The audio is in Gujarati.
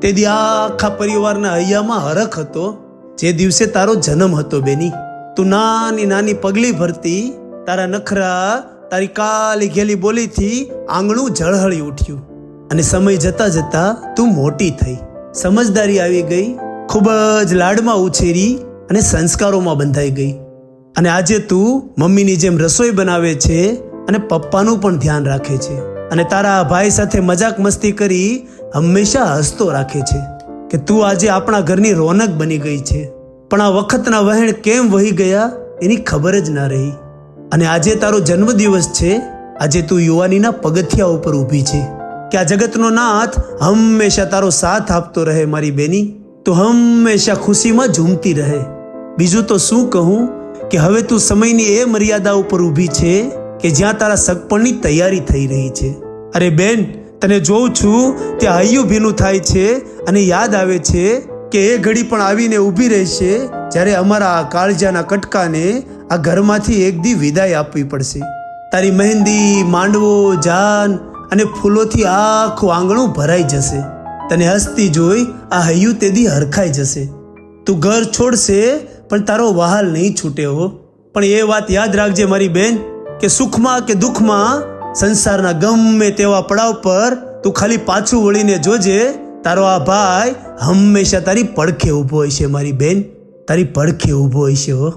તે દી આખા પરિવારના હૈયામાં હરખ હતો, જે દિવસે તારો જન્મ હતો બેની. તું નાની નાની પગલી ભરતી, તારા નખરા, તારી કાલી ઘેલી બોલીથી આંગણું ઝળહળી ઉઠ્યું. અને સમય જતા જતા તું મોટી થઈ, સમજદારી આવી ગઈ, ખૂબ જ લાડમાં ઉછેરી અને સંસ્કારોમાં બંધાઈ ગઈ. અને આજે તું મમ્મીની જેમ રસોઈ બનાવે છે અને પપ્પાનું પણ ધ્યાન રાખે છે, અને તારા ભાઈ સાથે મજાક મસ્તી કરી હંમેશા હસતો રાખે છે કે તું આજે આપણા ઘરની રોનક બની ગઈ છે. પણ આ વખતના વહેણ કેમ વહી ગયા એની ખબર જ ના રહી. અને આજે તારો જન્મદિવસ છે. આજે તું યુવાનીના પગથિયા ઉપર ઊભી છે કે આ જગતનો નાથ હંમેશા તારો સાથ આપતો રહે મારી બેની. તું હંમેશા ખુશીમાં ઝૂમતી રહે. બીજું તો શું કહું કે હવે તું સમયની એ મર્યાદા ઉપર ઊભી છે કે જ્યાં તારા સગપણની તૈયારી થઈ રહી છે. અરે બેન, તને જોઉં છું ત્યાં હૈયું ભીનું થાય છે અને યાદ આવે છે કે એ ઘડી પણ આવીને ઊભી રહેશે જ્યારે અમારા આ કાળજાના કટકાને આ ઘરમાંથી એક દી વિદાય આપવી પડશે. તારી મહેંદી, માંડવો, જાન અને ફૂલોથી આખું આંગણું ભરાઈ જશે. તને હસતી જોઈ આ હૈયું તે દી હરખાઈ જશે. તું ઘર છોડશે પણ તારો વહાલ નહીં છૂટે હો. પણ એ વાત યાદ રાખજે મારી બેન કે સુખમાં કે દુઃખમાં, સંસારના ગમે તેવા પડાવ પર તું ખાલી પાછું વળીને જોજે, તારો આ ભાઈ હંમેશા તારી પડખે ઊભો હશે મારી બેન, તારી પડખે ઊભો હશે હો.